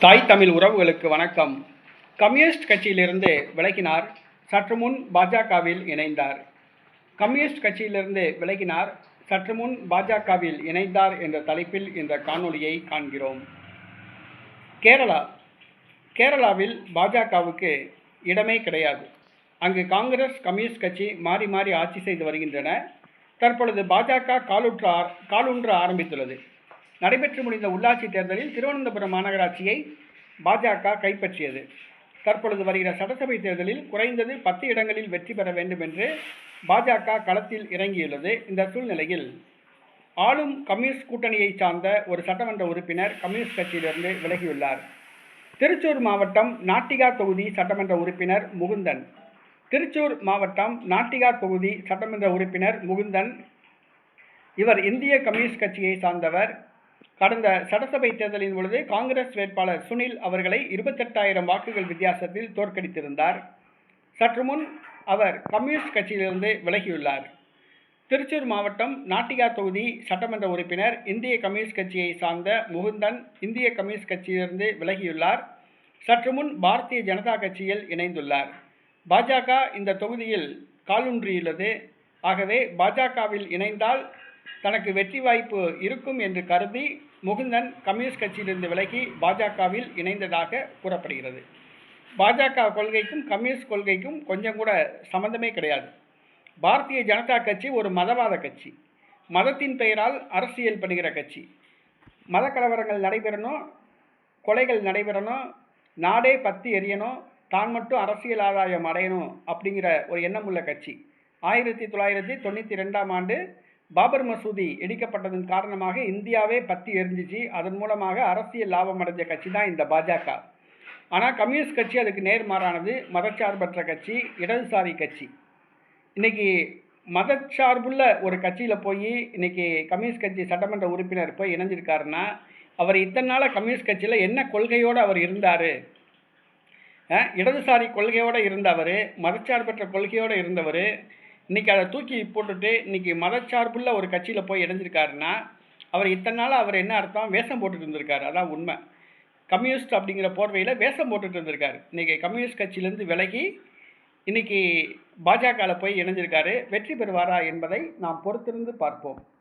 தாய் தமிழ் உறவுகளுக்கு வணக்கம். கம்யூனிஸ்ட் கட்சியிலிருந்து விலகினார், சற்று முன் பாஜகவில் இணைந்தார். கம்யூனிஸ்ட் கட்சியிலிருந்து விலகினார், சற்று முன் பாஜகவில் இணைந்தார் என்ற தலைப்பில் இந்த காணொளியை காண்கிறோம். கேரளாவில் பாஜகவுக்கு இடமே கிடையாது. அங்கு காங்கிரஸ், கம்யூனிஸ்ட் கட்சி மாறி மாறி ஆட்சி செய்து வருகின்றன. தற்பொழுது பாஜக காலூன்ற ஆரம்பித்துள்ளது. நடைபெற்று முடிந்த உள்ளாட்சி தேர்தலில் திருவனந்தபுரம் மாநகராட்சியை பாஜக கைப்பற்றியது. தற்பொழுது வருகிற சட்டசபை தேர்தலில் குறைந்தது 10 இடங்களில் வெற்றி பெற வேண்டும் என்று பாஜக களத்தில் இறங்கியுள்ளது. இந்த சூழ்நிலையில் ஆளும் கம்யூனிஸ்ட் கூட்டணியை சார்ந்த ஒரு சட்டமன்ற உறுப்பினர் கம்யூனிஸ்ட் கட்சியிலிருந்து விலகியுள்ளார். திருச்சூர் மாவட்டம் நாட்டிகா தொகுதி சட்டமன்ற உறுப்பினர் முகுந்தன். இவர் இந்திய கம்யூனிஸ்ட் கட்சியை சார்ந்தவர். கடந்த சட்டசபை தேர்தலின் பொழுது காங்கிரஸ் வேட்பாளர் சுனில் அவர்களை 28,000 வாக்குகள் வித்தியாசத்தில் தோற்கடித்திருந்தார். சற்று முன் அவர் கம்யூனிஸ்ட் கட்சியிலிருந்து விலகியுள்ளார். திருச்சூர் மாவட்டம் நாட்டிகா தொகுதி சட்டமன்ற உறுப்பினர் இந்திய கம்யூனிஸ்ட் கட்சியை சார்ந்த முகுந்தன் இந்திய கம்யூனிஸ்ட் கட்சியிலிருந்து விலகியுள்ளார். சற்று முன் பாரதிய ஜனதா கட்சியில் இணைந்துள்ளார். பாஜக இந்த தொகுதியில் காலூன்றியுள்ளது. ஆகவே பாஜகவில் இணைந்தால் தனக்கு வெற்றி வாய்ப்பு இருக்கும் என்று கருதி முகுந்தன் கம்யூனிஸ்ட் கட்சியிலிருந்து விலகி பாஜகவில் இணைந்ததாக கூறப்படுகிறது. பாஜக கொள்கைக்கும் கம்யூனிஸ்ட் கொள்கைக்கும் கொஞ்சம் கூட சம்பந்தமே கிடையாது. பாரதிய ஜனதா கட்சி ஒரு மதவாத கட்சி, மதத்தின் பெயரால் அரசியல் பண்ணுகிற கட்சி. மத கலவரங்கள் நடைபெறணும், கொலைகள் நடைபெறணும், நாடே பற்றி எரியணும், தான் மட்டும் அரசியல் ஆதாயம் அடையணும் அப்படிங்கிற ஒரு எண்ணம் உள்ள கட்சி. 1992ஆம் ஆண்டு பாபர் மசூதி இடிக்கப்பட்டதன் காரணமாக இந்தியாவே பற்றி எரிஞ்சிச்சு. அதன் மூலமாக அரசியல் லாபம் அடைஞ்ச கட்சி தான் இந்த பாஜக. ஆனால் கம்யூனிஸ்ட் கட்சி அதுக்கு நேர்மாறானது. மதச்சார்பற்ற கட்சி, இடதுசாரி கட்சி. இன்றைக்கி மதச்சார்புள்ள ஒரு கட்சியில் போய் இன்றைக்கி கம்யூனிஸ்ட் கட்சி சட்டமன்ற உறுப்பினர் போய் இணைஞ்சிருக்காருன்னா அவர் இத்தனை நாள் கம்யூனிஸ்ட் கட்சியில் என்ன கொள்கையோடு அவர் இருந்தார்? இடதுசாரி கொள்கையோடு இருந்தவர், மதச்சார்பற்ற கொள்கையோடு இருந்தவர் இன்றைக்கி அதை தூக்கி போட்டுட்டு இன்றைக்கி மதச்சார்புள்ள ஒரு கட்சியில் போய் இணைஞ்சிருக்காருன்னா அவர் இத்தனை நாள் அவர் என்ன அர்த்தம்? வேஷம் போட்டுட்டு இருந்திருக்காரு. அதான் உண்மை. கம்யூனிஸ்ட் அப்படிங்கிற போர்வையில் வேஷம் போட்டுட்டு இருந்திருக்காரு. இன்றைக்கி கம்யூனிஸ்ட் கட்சியிலேருந்து விலகி இன்றைக்கி பாஜகவில் போய் இணைஞ்சிருக்காரு. வெற்றி பெறுவாரா என்பதை நாம் பொறுத்திருந்து பார்ப்போம்.